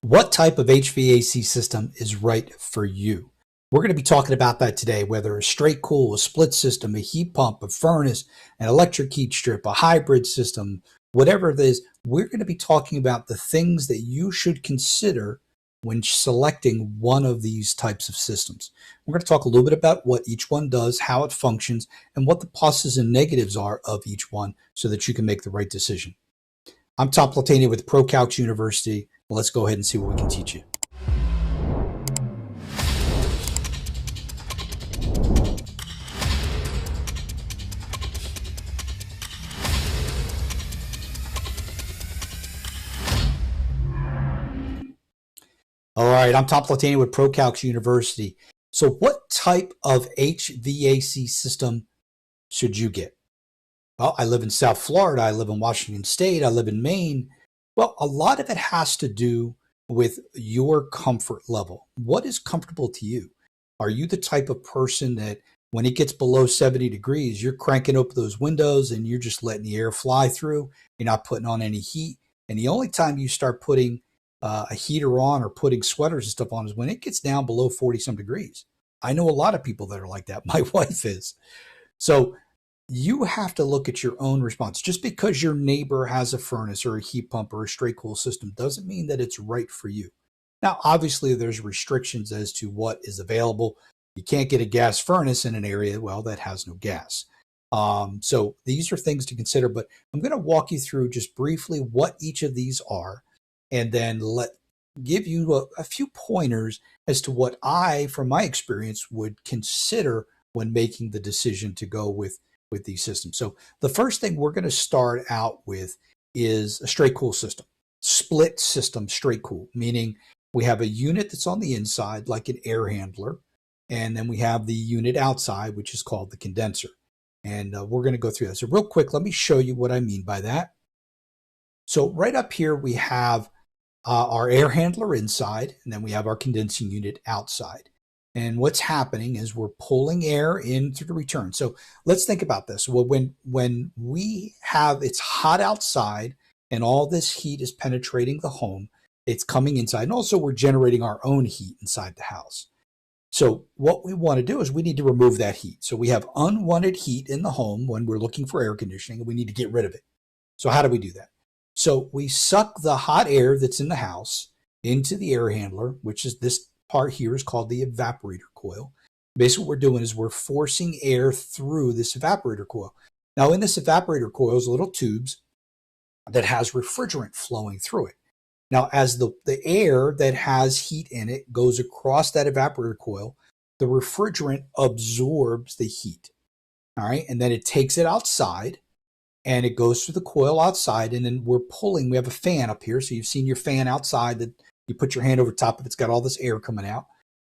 What type of HVAC system is right for you? We're going to be talking about that today, whether a straight cool, a split system, a heat pump, a furnace, an electric heat strip, a hybrid system, whatever it is. We're going to be talking about the things that you should consider when selecting one of these types of systems. We're going to talk a little bit about what each one does, how it functions, and what the pluses and negatives are of each one so that you can make the right decision. I'm Tom Platania with ProCalcs University. Let's go ahead and see what we can teach you. All right, I'm Tom Platania with ProCalcs University. So what type of HVAC system should you get? Well, I live in South Florida. I live in Washington State. I live in Maine. Well, a lot of it has to do with your comfort level. What is comfortable to you? Are you the type of person that when it gets below 70 degrees, you're cranking open those windows and you're just letting the air fly through? You're not putting on any heat. And the only time you start putting a heater on or putting sweaters and stuff on is when it gets down below 40 some degrees. I know a lot of people that are like that. My wife is. So you have to look at your own response. Just because your neighbor has a furnace or a heat pump or a straight cool system doesn't mean that it's right for you. Now, obviously, there's restrictions as to what is available. You can't get a gas furnace in an area, well, that has no gas. So these are things to consider, but I'm going to walk you through just briefly what each of these are and then give you a few pointers as to what I, from my experience, would consider when making the decision to go with these systems. So the first thing we're going to start out with is a straight cool system, split system straight cool, meaning we have a unit that's on the inside like an air handler, and then we have the unit outside, which is called the condenser. And we're going to go through that. So real quick, let me show you what I mean by that. So right up here, we have our air handler inside, and then we have our condensing unit outside. And what's happening is we're pulling air in through the return. So let's think about this. Well, when we have it's hot outside and all this heat is penetrating the home, it's coming inside. And also we're generating our own heat inside the house. So what we want to do is we need to remove that heat. So we have unwanted heat in the home when we're looking for air conditioning, and we need to get rid of it. So how do we do that? So we suck the hot air that's in the house into the air handler, which is this part here is called the evaporator coil. Basically what we're doing is we're forcing air through this evaporator coil. Now in this evaporator coil is little tubes that has refrigerant flowing through it. Now as the air that has heat in it goes across that evaporator coil, the refrigerant absorbs the heat. All right, and then it takes it outside and it goes through the coil outside, and then we have a fan up here. So you've seen your fan outside that you put your hand over top of, it's got all this air coming out.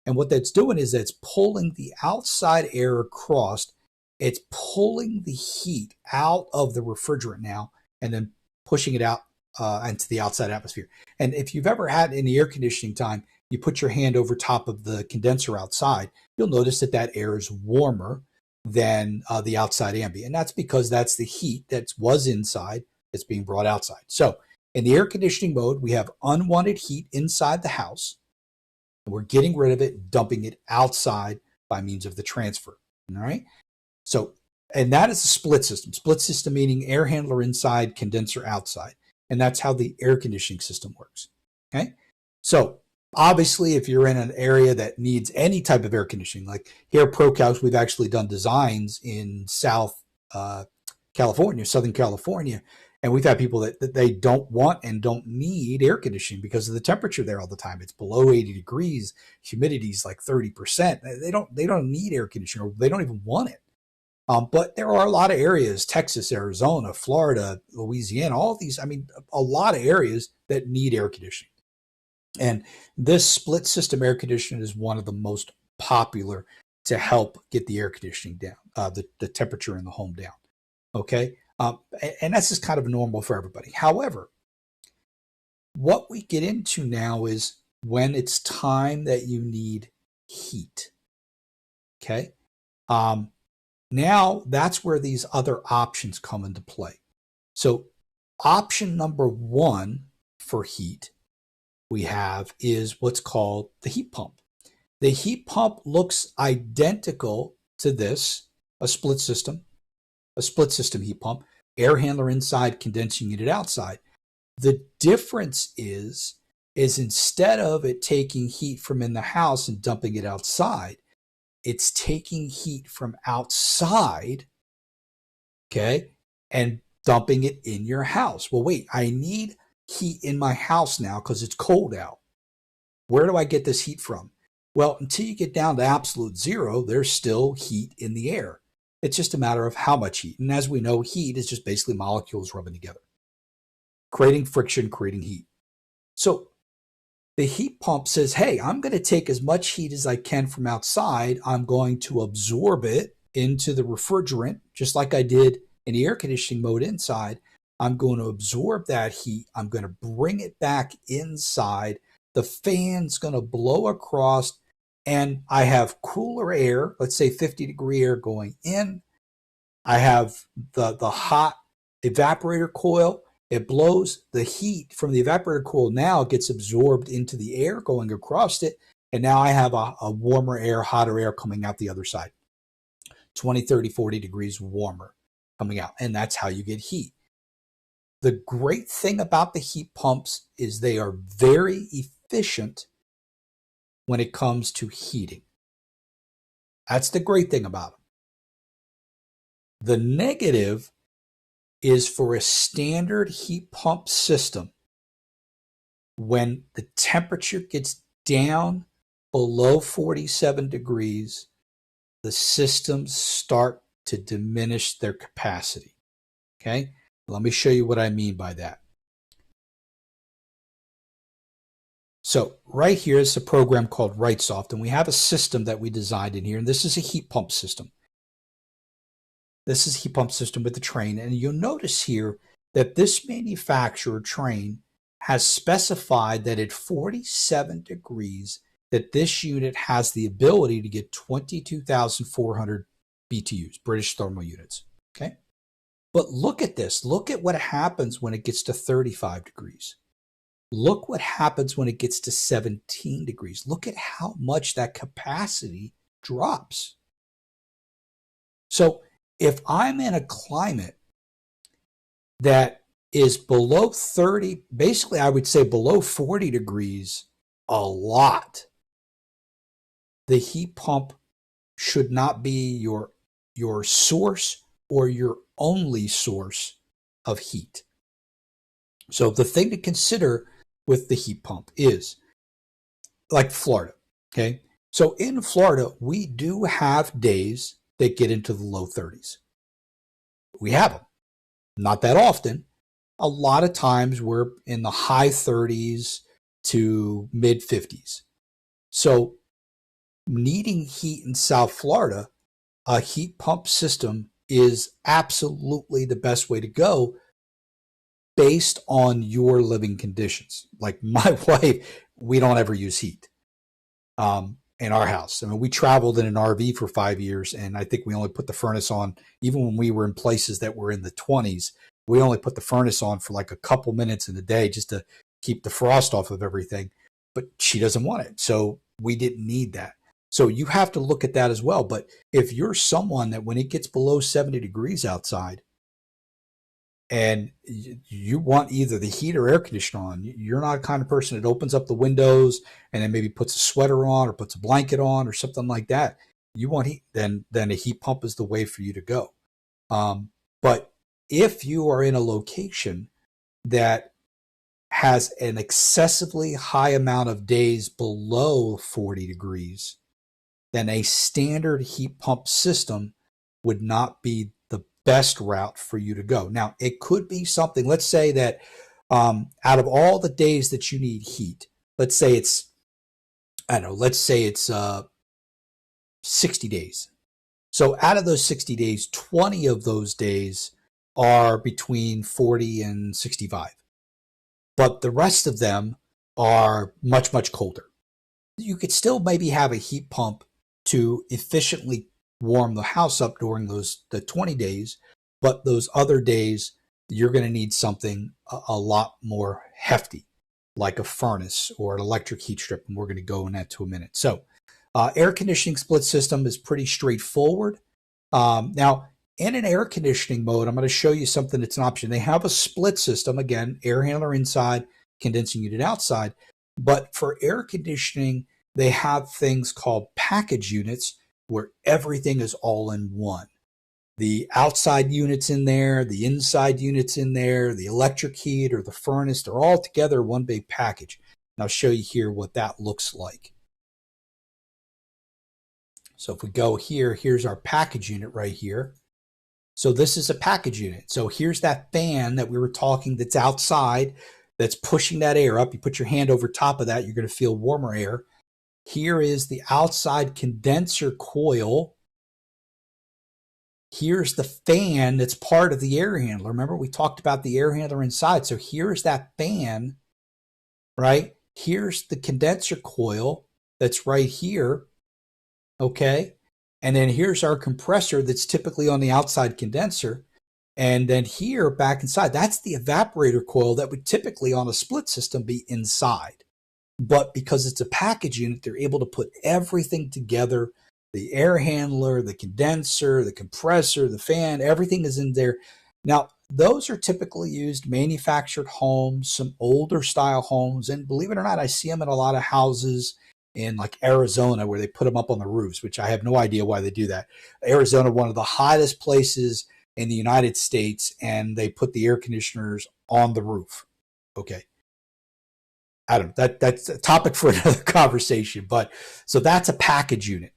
And what that's doing is that's pulling the outside air across. It's pulling the heat out of the refrigerant now and then pushing it out into the outside atmosphere. And if you've ever had in the air conditioning time, you put your hand over top of the condenser outside, you'll notice that that air is warmer than the outside ambient. And that's because that's the heat that was inside that's being brought outside. So in the air conditioning mode, we have unwanted heat inside the house. And we're getting rid of it, dumping it outside by means of the transfer. All right. So, and that is a split system. Split system meaning air handler inside, condenser outside. And that's how the air conditioning system works. Okay. So obviously, if you're in an area that needs any type of air conditioning, like here at ProCalcs, we've actually done designs in Southern California, and we've had people that they don't want and don't need air conditioning because of the temperature there all the time. It's below 80 degrees, humidity is like 30%. They don't need air conditioning, or they don't even want it. But there are a lot of areas, Texas, Arizona, Florida, Louisiana, all of these, a lot of areas that need air conditioning. And this split system air conditioner is one of the most popular to help get the air conditioning down, the temperature in the home down. Okay. And that's just kind of normal for everybody. However, what we get into now is when it's time that you need heat. Okay. Now that's where these other options come into play. So option number one for heat we have is what's called the heat pump. The heat pump looks identical to this, a split system heat pump, air handler inside, condensing unit outside. The difference is instead of it taking heat from in the house and dumping it outside, it's taking heat from outside, okay, and dumping it in your house. Well, wait, I need heat in my house now because it's cold out. Where do I get this heat from? Well, until you get down to absolute zero, there's still heat in the air. It's just a matter of how much heat. And as we know, heat is just basically molecules rubbing together, creating friction, creating heat. So the heat pump says, hey, I'm going to take as much heat as I can from outside. I'm going to absorb it into the refrigerant, just like I did in the air conditioning mode inside. I'm going to absorb that heat. I'm going to bring it back inside. The fan's going to blow across, and I have cooler air, let's say 50-degree air going in. I have the hot evaporator coil. It blows the heat from the evaporator coil, now gets absorbed into the air going across it, and now I have a warmer air, hotter air coming out the other side. 20, 30, 40 degrees warmer coming out, and that's how you get heat. The great thing about the heat pumps is they are very efficient when it comes to heating. That's the great thing about them. The negative is for a standard heat pump system, when the temperature gets down below 47 degrees, the systems start to diminish their capacity. Okay? Let me show you what I mean by that. So right here is a program called RightSoft, and we have a system that we designed in here, and this is a heat pump system. This is a heat pump system with the Trane, and you'll notice here that this manufacturer, Trane, has specified that at 47 degrees, that this unit has the ability to get 22,400 BTUs, British thermal units, okay? But look at this. Look at what happens when it gets to 35 degrees. Look what happens when it gets to 17 degrees. Look at how much that capacity drops. So if I'm in a climate that is below 30, basically I would say below 40 degrees a lot, the heat pump should not be your source or your only source of heat. So the thing to consider with the heat pump is, like Florida, okay? So in Florida, we do have days that get into the low 30s. We have them. Not that often. A lot of times we're in the high 30s to mid 50s. So needing heat in South Florida, a heat pump system is absolutely the best way to go based on your living conditions. Like my wife, we don't ever use heat in our house. I mean, we traveled in an RV for 5 years, and I think we only put the furnace on, even when we were in places that were in the 20s, we only put the furnace on for like a couple minutes in a day just to keep the frost off of everything. But she doesn't want it, so we didn't need that. So you have to look at that as well. But if you're someone that when it gets below 70 degrees outside and you want either the heat or air conditioner on, you're not the kind of person that opens up the windows and then maybe puts a sweater on or puts a blanket on or something like that. You want heat, then a heat pump is the way for you to go. But if you are in a location that has an excessively high amount of days below 40 degrees, then a standard heat pump system would not be the best route for you to go. Now, it could be something, let's say that out of all the days that you need heat, let's say it's 60 days. So out of those 60 days, 20 of those days are between 40 and 65. But the rest of them are much, much colder. You could still maybe have a heat pump to efficiently warm the house up during the 20 days, but those other days, you're going to need something a lot more hefty. like a furnace or an electric heat strip, and we're going to go in that to a minute. So air conditioning split system is pretty straightforward. Now, in an air conditioning mode, I'm going to show you something that's an option. They have a split system, again, air handler inside, condensing unit outside. But for air conditioning, they have things called package units where everything is all in one. The outside units in there, the inside units in there, the electric heat or the furnace, they're all together one big package. And I'll show you here what that looks like. So if we go here, here's our package unit right here. So this is a package unit. So here's that fan that we were talking that's outside that's pushing that air up. You put your hand over top of that, you're going to feel warmer air. Here is the outside condenser coil. Here's the fan that's part of the air handler. Remember, we talked about the air handler inside. So here's that fan, right? Here's the condenser coil that's right here, okay? And then here's our compressor that's typically on the outside condenser. And then here, back inside, that's the evaporator coil that would typically on a split system be inside. But because it's a package unit, they're able to put everything together. The air handler, the condenser, the compressor, the fan, everything is in there. Now, those are typically used manufactured homes, some older style homes. And believe it or not, I see them in a lot of houses in like Arizona where they put them up on the roofs, which I have no idea why they do that. Arizona, one of the hottest places in the United States, and they put the air conditioners on the roof. Okay. I don't know. That's a topic for another conversation, but so that's a package unit.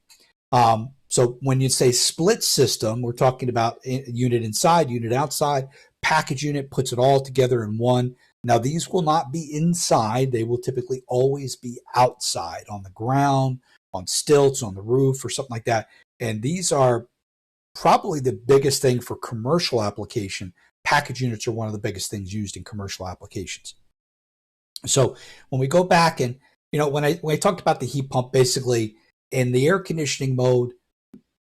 So when you say split system, we're talking about unit inside, unit outside. Package unit puts it all together in one. Now, these will not be inside. They will typically always be outside on the ground, on stilts, on the roof, or something like that. And these are probably the biggest thing for commercial application. Package units are one of the biggest things used in commercial applications. So when we go back and, when I talked about the heat pump, basically in the air conditioning mode,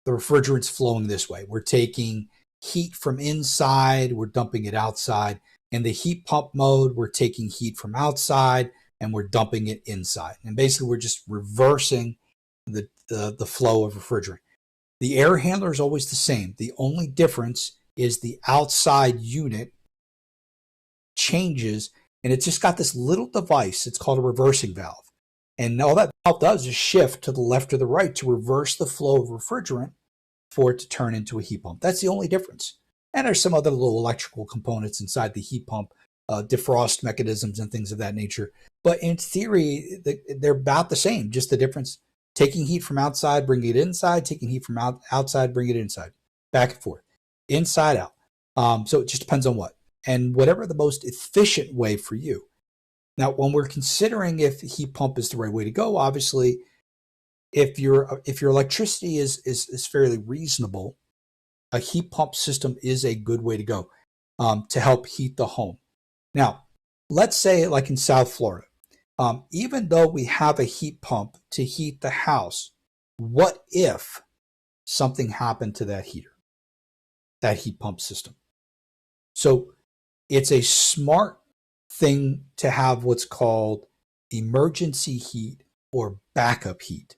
the refrigerant's flowing this way. We're taking heat from inside, we're dumping it outside. In the heat pump mode, we're taking heat from outside and we're dumping it inside. And basically we're just reversing the flow of refrigerant. The air handler is always the same. The only difference is the outside unit changes, and it's just got this little device. It's called a reversing valve. And all that valve does is shift to the left or the right to reverse the flow of refrigerant for it to turn into a heat pump. That's the only difference. And there's some other little electrical components inside the heat pump, defrost mechanisms and things of that nature. But in theory, they're about the same, just the difference. Taking heat from outside, bringing it inside, taking heat from outside, bringing it inside, back and forth, inside out. So it just depends on what. And whatever the most efficient way for you. Now, when we're considering if heat pump is the right way to go, obviously, if your electricity is fairly reasonable, a heat pump system is a good way to go to help heat the home. Now, let's say like in South Florida, even though we have a heat pump to heat the house, what if something happened to that heater, that heat pump system? So it's a smart thing to have what's called emergency heat or backup heat.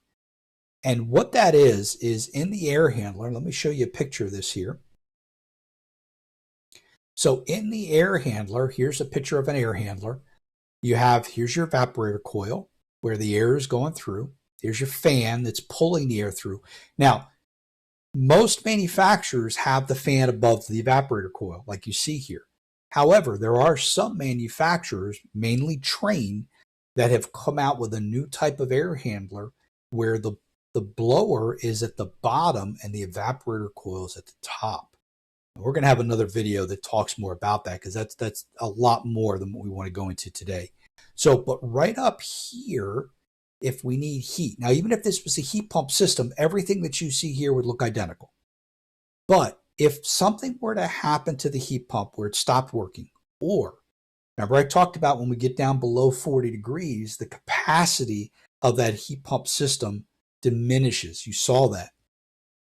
And what that is in the air handler, let me show you a picture of this here. So in the air handler, here's a picture of an air handler. Here's your evaporator coil where the air is going through. Here's your fan that's pulling the air through. Now, most manufacturers have the fan above the evaporator coil, like you see here. However, there are some manufacturers, mainly Trane, that have come out with a new type of air handler where the blower is at the bottom and the evaporator coil is at the top. And we're going to have another video that talks more about that because that's a lot more than what we want to go into today. So, but right up here, if we need heat, now even if this was a heat pump system, everything that you see here would look identical. But if something were to happen to the heat pump where it stopped working, or remember I talked about when we get down below 40 degrees, the capacity of that heat pump system diminishes. You saw that.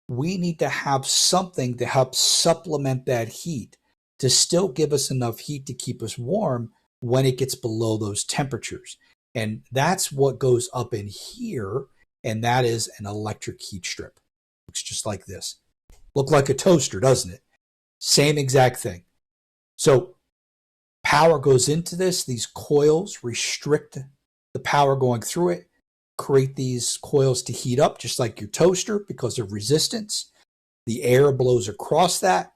We need to have something to help supplement that heat to still give us enough heat to keep us warm when it gets below those temperatures. And that's what goes up in here, and that is an electric heat strip. Looks just like this. Look like a toaster, doesn't it? Same exact thing. So power goes into this. These coils restrict the power going through it, create these coils to heat up just like your toaster because of resistance. The air blows across that,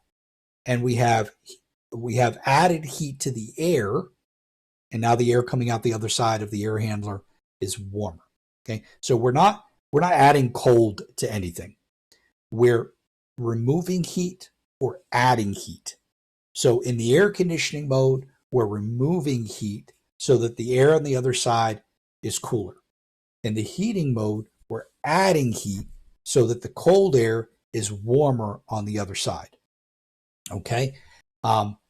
and we have added heat to the air, and now the air coming out the other side of the air handler is warmer. Okay, so we're not adding cold to anything. We're removing heat or adding heat. So in the air conditioning mode, we're removing heat so that the air on the other side is cooler. In the heating mode, we're adding heat so that the cold air is warmer on the other side. Okay,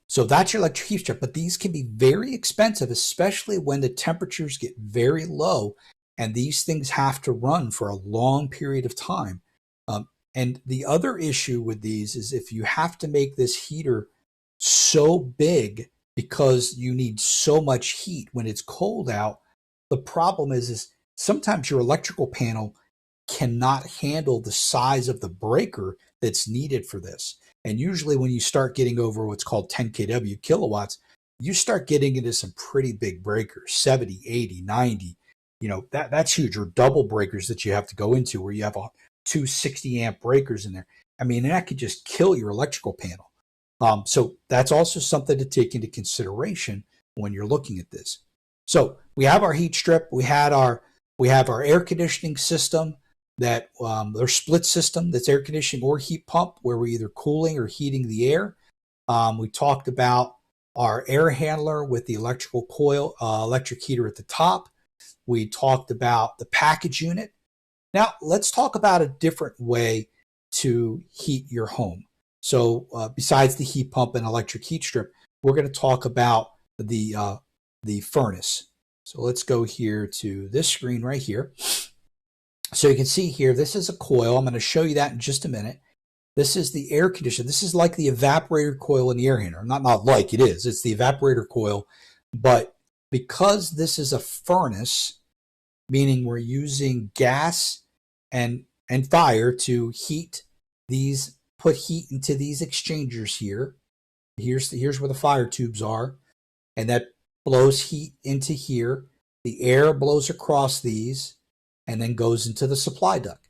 so that's your electric heat strip, but these can be very expensive, especially when the temperatures get very low and these things have to run for a long period of time. And the other issue with these is if you have to make this heater so big because you need so much heat when it's cold out, the problem is sometimes your electrical panel cannot handle the size of the breaker that's needed for this. And usually when you start getting over what's called 10 kW kilowatts, you start getting into some pretty big breakers, 70, 80, 90. That's huge, or double breakers that you have to go into where you have two 60 amp breakers in there. I mean, that could just kill your electrical panel. So that's also something to take into consideration when you're looking at this. So we have our heat strip, we have our air conditioning system that their split system that's air conditioning or heat pump where we're either cooling or heating the air. We talked about our air handler with the electrical coil, electric heater at the top. We talked about the package unit. Now let's talk about a different way to heat your home. So besides the heat pump and electric heat strip, we're going to talk about the furnace. So let's go here to this screen right here. So you can see here, this is a coil. I'm going to show you that in just a minute. This is the air conditioner. This is like the evaporator coil in the air handler. Not like it is. It's the evaporator coil. But because this is a furnace, meaning we're using gas and fire to heat these, put heat into these exchangers here. Here's where the fire tubes are. And that blows heat into here. The air blows across these and then goes into the supply duct.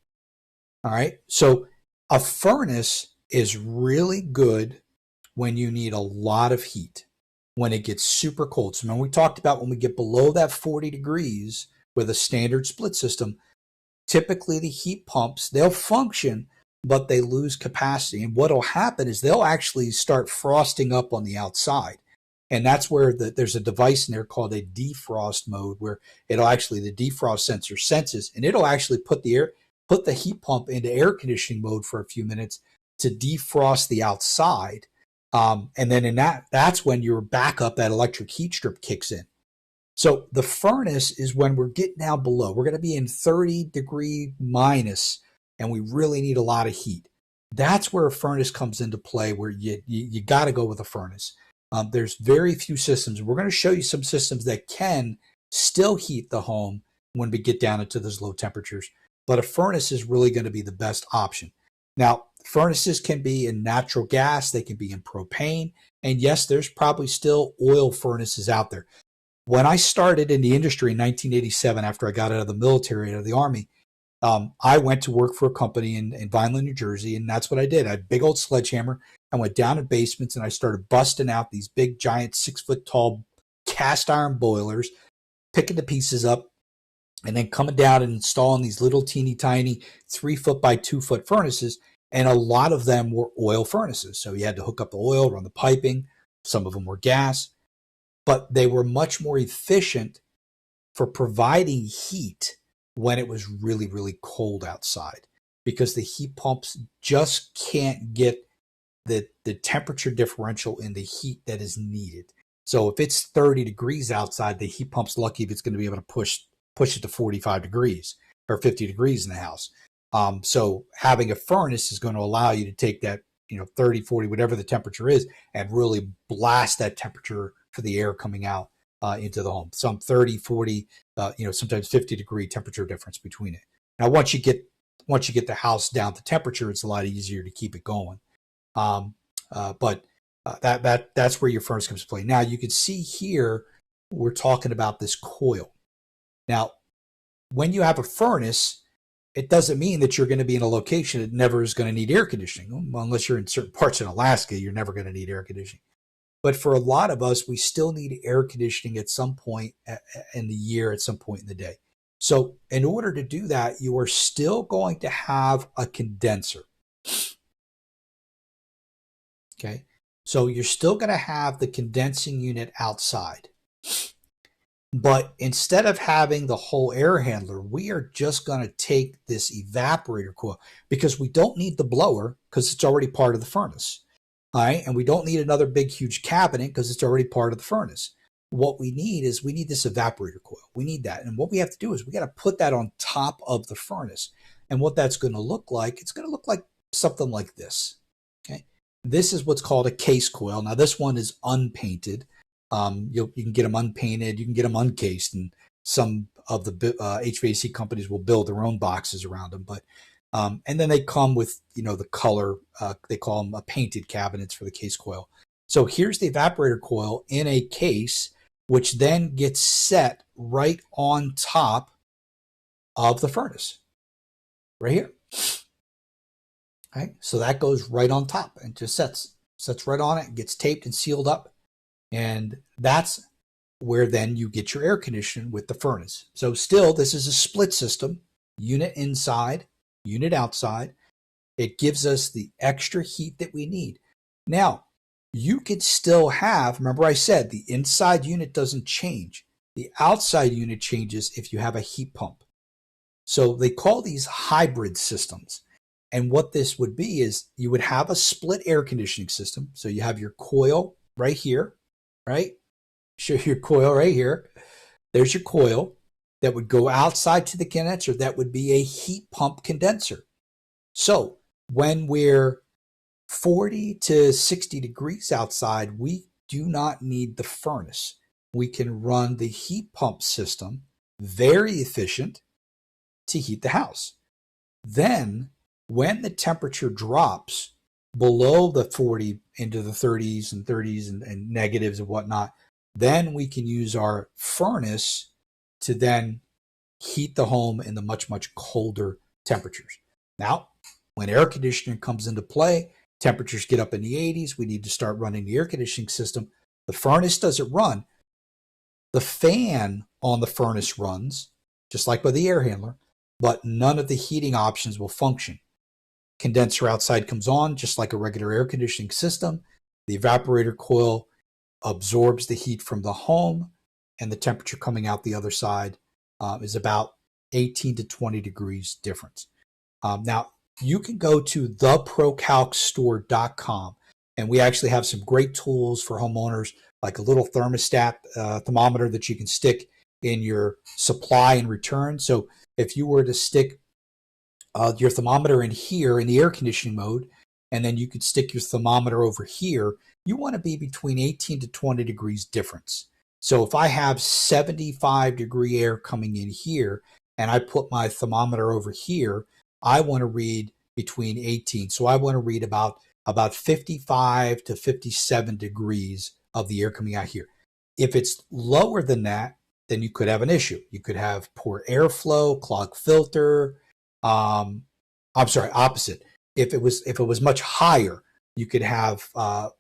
All right. So a furnace is really good when you need a lot of heat, when it gets super cold. So remember we talked about when we get below that 40 degrees with a standard split system, typically the heat pumps, they'll function, but they lose capacity. And what will happen is they'll actually start frosting up on the outside. And that's where there's a device in there called a defrost mode, where it'll actually, the defrost sensor senses, and it'll actually put the heat pump into air conditioning mode for a few minutes to defrost the outside. And then that's when your backup, that electric heat strip, kicks in. So the furnace is when we're getting down below. We're going to be in 30-degree minus, and we really need a lot of heat. That's where a furnace comes into play, where you got to go with a furnace. There's very few systems. We're going to show you some systems that can still heat the home when we get down into those low temperatures, but a furnace is really going to be the best option. Now, furnaces can be in natural gas, they can be in propane, and yes, there's probably still oil furnaces out there. When I started in the industry in 1987, after I got out of the military, out of the Army, I went to work for a company in Vineland, New Jersey, and that's what I did. I had a big old sledgehammer. I went down in basements and I started busting out these big, giant, 6-foot-tall cast iron boilers, picking the pieces up, and then coming down and installing these little teeny tiny 3-foot by 2-foot furnaces. And a lot of them were oil furnaces. So you had to hook up the oil, run the piping. Some of them were gas, but they were much more efficient for providing heat when it was really, really cold outside, because the heat pumps just can't get the temperature differential in the heat that is needed. So if it's 30 degrees outside, the heat pump's lucky if it's going to be able to push it to 45 degrees or 50 degrees in the house. So having a furnace is going to allow you to take that, 30, 40, whatever the temperature is, and really blast that temperature for the air coming out into the home. Some 30, 40, sometimes 50-degree temperature difference between it. Now, once you get the house down to temperature, it's a lot easier to keep it going. But that's where your furnace comes to play. Now, you can see here we're talking about this coil. Now, when you have a furnace, it doesn't mean that you're going to be in a location that never is going to need air conditioning. Well, unless you're in certain parts in Alaska, you're never going to need air conditioning. But for a lot of us, we still need air conditioning at some point in the year, at some point in the day. So in order to do that, you are still going to have a condenser. Okay. So you're still going to have the condensing unit outside. But instead of having the whole air handler, we are just going to take this evaporator coil, because we don't need the blower because it's already part of the furnace. All right. And we don't need another big, huge cabinet because it's already part of the furnace. What we need is this evaporator coil. We need that. And what we have to do is we got to put that on top of the furnace. And what that's going to look like, it's going to look like something like this. Okay. This is what's called a case coil. Now, this one is unpainted. You can get them unpainted. You can get them uncased. And some of the HVAC companies will build their own boxes around them. But and then they come with, the color. They call them painted cabinets for the case coil. So here's the evaporator coil in a case, which then gets set right on top of the furnace, right here. Okay, so that goes right on top and just sets right on it, gets taped and sealed up. And that's where then you get your air conditioning with the furnace. So still, this is a split system, unit inside, unit outside. It gives us the extra heat that we need. Now, you could still have, remember I said the inside unit doesn't change. The outside unit changes if you have a heat pump. So they call these hybrid systems. And what this would be is you would have a split air conditioning system. So you have your coil right here, right? Show your coil right here. There's your coil that would go outside to the condenser. That would be a heat pump condenser. So when we're 40 to 60 degrees outside, we do not need the furnace. We can run the heat pump system, very efficient, to heat the house. Then, when the temperature drops below the 40 into the 30s and negatives and whatnot, then we can use our furnace to then heat the home in the much, much colder temperatures. Now, when air conditioning comes into play, temperatures get up in the 80s. We need to start running the air conditioning system. The furnace doesn't run. The fan on the furnace runs, just like with the air handler, but none of the heating options will function. Condenser outside comes on, just like a regular air conditioning system. The evaporator coil absorbs the heat from the home, and the temperature coming out the other side is about 18 to 20 degrees difference. Now, you can go to theprocalcsstore.com, and we actually have some great tools for homeowners, like a little thermostat thermometer that you can stick in your supply and return. So if you were to stick your thermometer in here in the air conditioning mode, and then you could stick your thermometer over here, you want to be between 18 to 20 degrees difference. So if I have 75 degree air coming in here, and I put my thermometer over here, I want to read between 18. So I want to read about 55 to 57 degrees of the air coming out here. If it's lower than that, then you could have an issue. You could have poor airflow, clogged filter. I'm sorry, opposite. If it was much higher, you could have a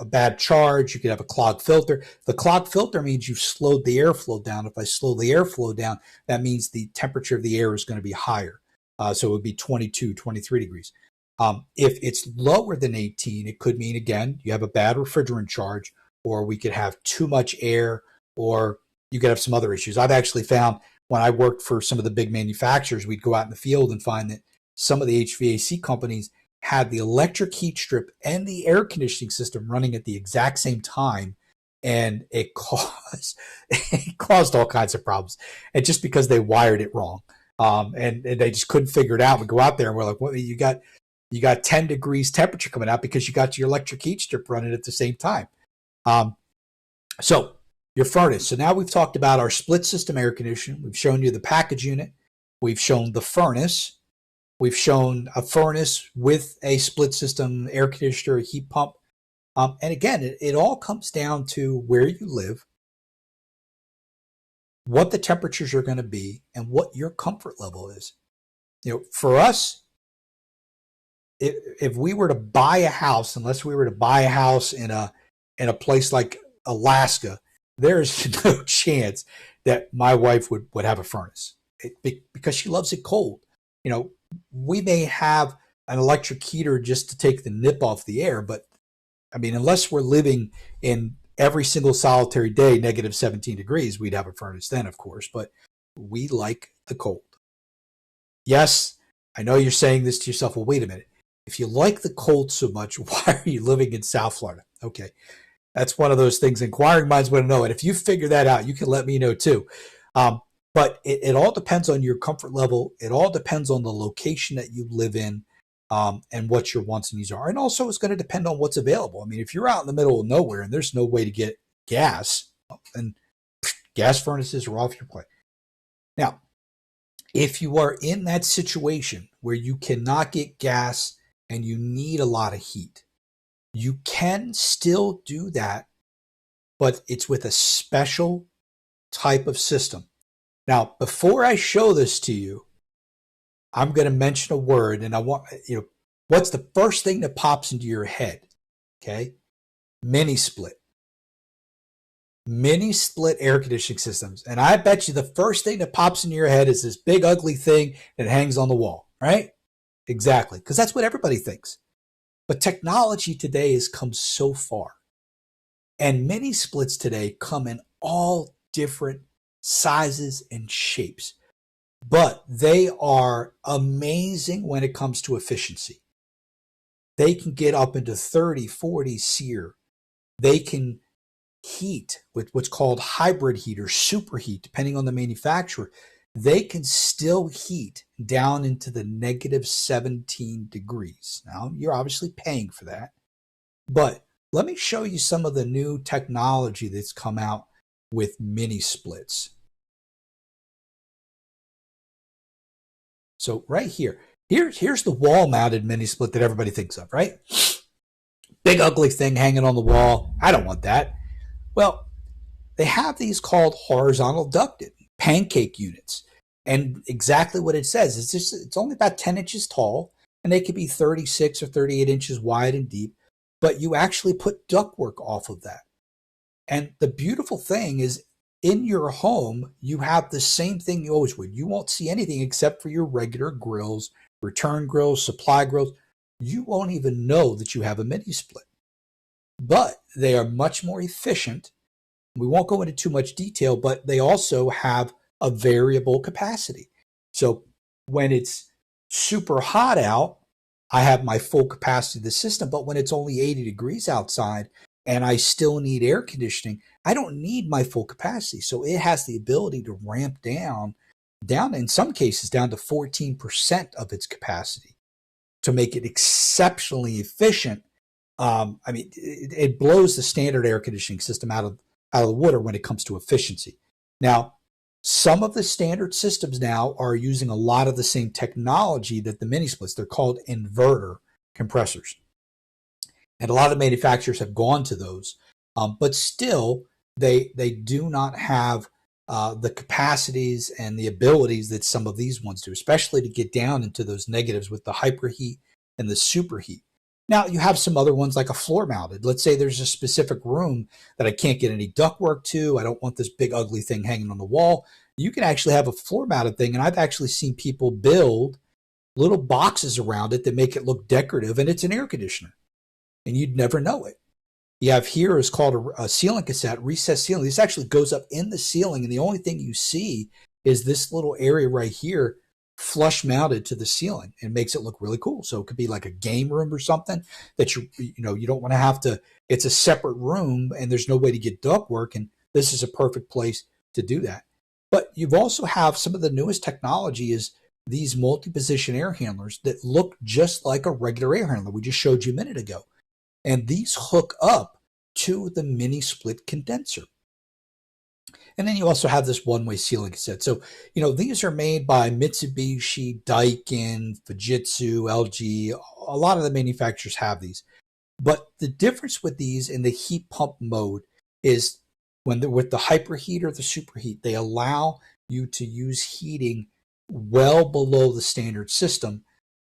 bad charge. You could have a clogged filter. The clogged filter means you've slowed the airflow down. If I slow the airflow down, that means the temperature of the air is going to be higher. So it would be 22, 23 degrees. If it's lower than 18, it could mean, again, you have a bad refrigerant charge, or we could have too much air, or you could have some other issues. I've actually found when I worked for some of the big manufacturers, we'd go out in the field and find that some of the HVAC companies had the electric heat strip and the air conditioning system running at the exact same time, and it caused all kinds of problems. And just because they wired it wrong. And they just couldn't figure it out. We go out there and we're like, well, you got 10 degrees temperature coming out because you got your electric heat strip running at the same time. So your furnace. So now we've talked about our split system air conditioning. We've shown you the package unit. We've shown the furnace. We've shown a furnace with a split system air conditioner, a heat pump. And again, it all comes down to where you live, what the temperatures are going to be, and what your comfort level is. For us, if we were to buy a house, unless we were to buy a house in a place like Alaska, there's no chance that my wife would have a furnace because she loves it cold. We may have an electric heater just to take the nip off the air, but I mean, unless we're living in every single solitary day negative 17 degrees, we'd have a furnace then, of course, but we like the cold. Yes, I know you're saying this to yourself. Well, wait a minute. If you like the cold so much, why are you living in South Florida? Okay, that's one of those things inquiring minds want to know. And if you figure that out, you can let me know too. But it all depends on your comfort level. It all depends on the location that you live in and what your wants and needs are. And also it's going to depend on what's available. I mean, if you're out in the middle of nowhere and there's no way to get gas, then gas furnaces are off your plate. Now, if you are in that situation where you cannot get gas and you need a lot of heat, you can still do that, but it's with a special type of system. Now, before I show this to you, I'm going to mention a word, and I want, what's the first thing that pops into your head? Okay. Mini split. Mini split air conditioning systems. And I bet you the first thing that pops into your head is this big ugly thing that hangs on the wall, right? Exactly. Because that's what everybody thinks. But technology today has come so far. And mini splits today come in all different sizes and shapes. But they are amazing when it comes to efficiency. They can get up into 30, 40 SEER. They can heat with what's called hybrid heat or superheat, depending on the manufacturer. They can still heat down into the negative 17 degrees. Now, you're obviously paying for that. But let me show you some of the new technology that's come out with mini splits. So right here's the wall-mounted mini split that everybody thinks of, right? Big ugly thing hanging on the wall. I don't want that. Well, they have these called horizontal ducted pancake units. And exactly what it says is it's only about 10 inches tall, and they could be 36 or 38 inches wide and deep, but you actually put ductwork off of that. And the beautiful thing is, in your home, you have the same thing you always would. You won't see anything except for your regular grills, return grills, supply grills. You won't even know that you have a mini split. But they are much more efficient. We won't go into too much detail, but they also have a variable capacity. So when it's super hot out, I have my full capacity of the system. But when it's only 80 degrees outside and I still need air conditioning, I don't need my full capacity. So it has the ability to ramp down in some cases down to 14% of its capacity to make it exceptionally efficient. It blows the standard air conditioning system out of the water when it comes to efficiency. Now, some of the standard systems now are using a lot of the same technology that the mini splits. They're called inverter compressors. And a lot of manufacturers have gone to those. But still, they do not have the capacities and the abilities that some of these ones do, especially to get down into those negatives with the hyperheat and the superheat. Now, you have some other ones like a floor mounted. Let's say there's a specific room that I can't get any ductwork to. I don't want this big ugly thing hanging on the wall. You can actually have a floor mounted thing, and I've actually seen people build little boxes around it that make it look decorative, and it's an air conditioner, and you'd never know it. You have here is called a ceiling cassette, recessed ceiling. This actually goes up in the ceiling, and the only thing you see is this little area right here flush mounted to the ceiling, and makes it look really cool. So it could be like a game room or something that you don't want to have to, it's a separate room and there's no way to get ductwork, and this is a perfect place to do that. But you've also have some of the newest technology is these multi-position air handlers that look just like a regular air handler we just showed you a minute ago. And these hook up to the mini split condenser. And then you also have this one-way sealing cassette. So, these are made by Mitsubishi, Daikin, Fujitsu, LG. A lot of the manufacturers have these. But the difference with these in the heat pump mode is when they're with the hyperheat or the superheat, they allow you to use heating well below the standard system.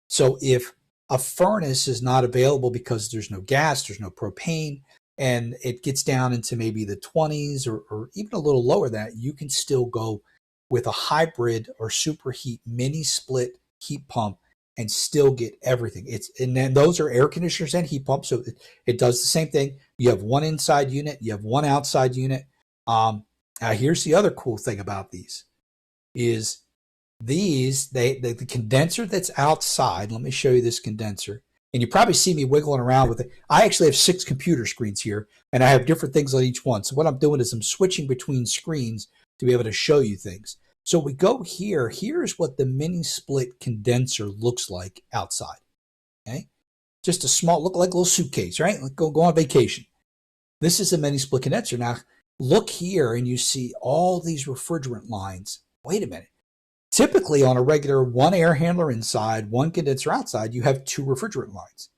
So if a furnace is not available because there's no gas, there's no propane, and it gets down into maybe the 20s or even a little lower than that, you can still go with a hybrid or superheat mini split heat pump and still get everything. And then those are air conditioners and heat pumps, so it does the same thing. You have one inside unit, you have one outside unit. Now here's the other cool thing about these is the condenser that's outside. Let me show you this condenser. And you probably see me wiggling around with it. I actually have 6 computer screens here, and I have different things on each one. So what I'm doing is I'm switching between screens to be able to show you things. So we go here. Here's what the mini split condenser looks like outside. Okay, just a small, look like a little suitcase, right? Like go on vacation. This is a mini split condenser. Now look here, and you see all these refrigerant lines. Wait a minute. Typically, on a regular one air handler inside, one condenser outside, you have 2 refrigerant lines.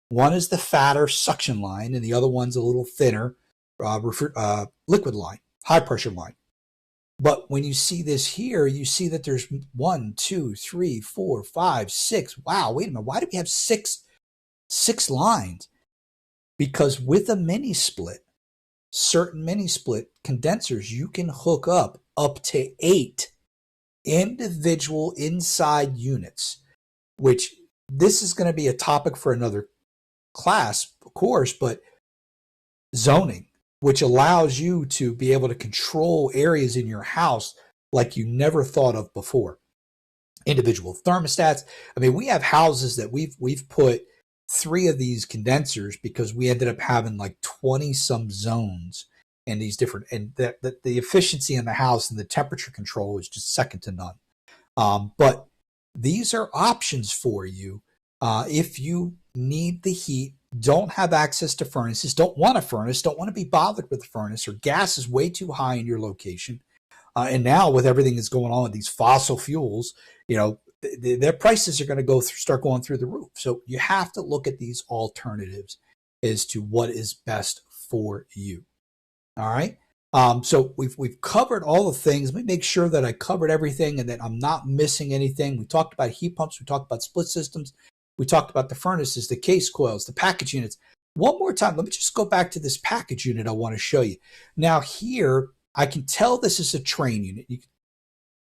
One is the fatter suction line, and the other one's a little thinner liquid line, high pressure line. But when you see this here, you see that there's 1, 2, 3, 4, 5, 6. Wow, wait a minute. Why do we have six lines? Because with a mini split, certain mini split condensers, you can hook up to 8 individual inside units, which this is going to be a topic for another class, of course, but zoning, which allows you to be able to control areas in your house like you never thought of before. Individual thermostats. I mean, we have houses that we've put 3 of these condensers because we ended up having like 20 some zones and these different, and the efficiency in the house and the temperature control is just second to none. But these are options for you if you need the heat, don't have access to furnaces, don't want a furnace, don't want to be bothered with a furnace, or gas is way too high in your location. And now with everything that's going on with these fossil fuels, their prices are going to start going through the roof. So you have to look at these alternatives as to what is best for you. All right. So we've covered all the things. Let me make sure that I covered everything and that I'm not missing anything. We talked about heat pumps. We talked about split systems. We talked about the furnaces, the case coils, the package units. One more time, let me just go back to this package unit I want to show you. Now here, I can tell this is a train unit.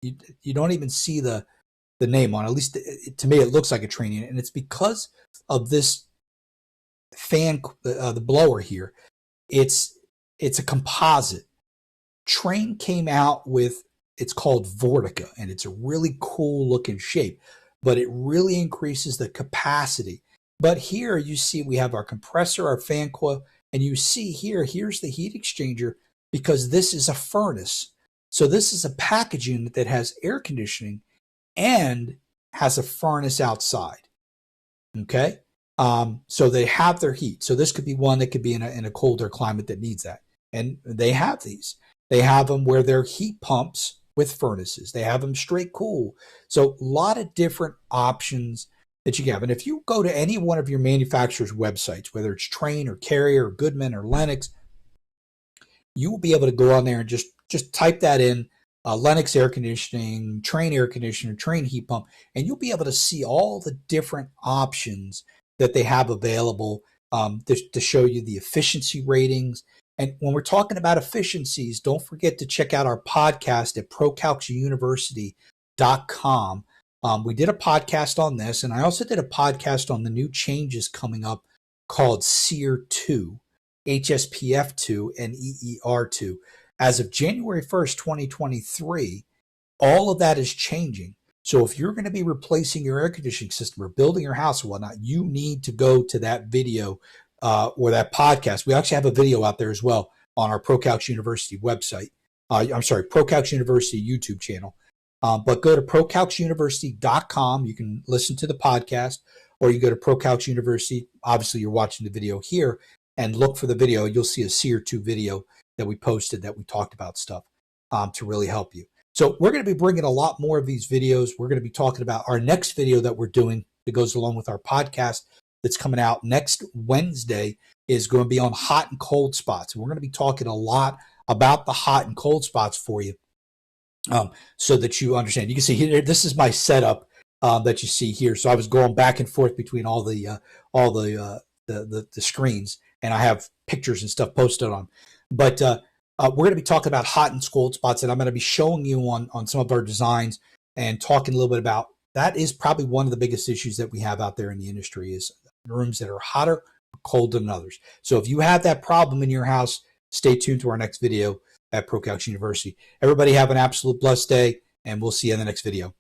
You don't even see the name on it. At least to me, it looks like a train unit. And it's because of this fan, the blower here. It's a composite. Train came out with, it's called Vortica, and it's a really cool looking shape, but it really increases the capacity. But here you see we have our compressor, our fan coil, and you see here's the heat exchanger because this is a furnace. So this is a package unit that has air conditioning and has a furnace outside. Okay. So they have their heat. So this could be one that could be in a colder climate that needs that. And they have these. They have them where they're heat pumps with furnaces. They have them straight cool. So a lot of different options that you have. And if you go to any one of your manufacturer's websites, whether it's Trane or Carrier or Goodman or Lennox, you will be able to go on there and just type that in, Lennox air conditioning, Trane air conditioner, Trane heat pump, and you'll be able to see all the different options that they have available to show you the efficiency ratings. And when we're talking about efficiencies, don't forget to check out our podcast at ProCalcsUniversity.com. We did a podcast on this, and I also did a podcast on the new changes coming up called SEER 2, HSPF 2, and EER 2. As of January 1st, 2023, all of that is changing. So if you're going to be replacing your air conditioning system or building your house or whatnot, you need to go to that video or that podcast. We actually have a video out there as well on our ProCalcs University website. ProCalcs University YouTube channel. But go to ProCalcsUniversity.com. You can listen to the podcast, or you go to ProCalcs University. Obviously, you're watching the video here, and look for the video. You'll see a SEER 2 video that we posted that we talked about stuff. to really help you. So we're going to be bringing a lot more of these videos. We're going to be talking about our next video that we're doing that goes along with our podcast that's coming out next Wednesday is going to be on hot and cold spots. And we're going to be talking a lot about the hot and cold spots for you so that you understand. You can see here, this is my setup that you see here. So I was going back and forth between all the screens, and I have pictures and stuff posted on. But we're going to be talking about hot and cold spots, and I'm going to be showing you on some of our designs and talking a little bit about that is probably one of the biggest issues that we have out there in the industry is rooms that are hotter or colder than others. So if you have that problem in your house, stay tuned to our next video at ProCalcs University. Everybody have an absolute blessed day, and we'll see you in the next video.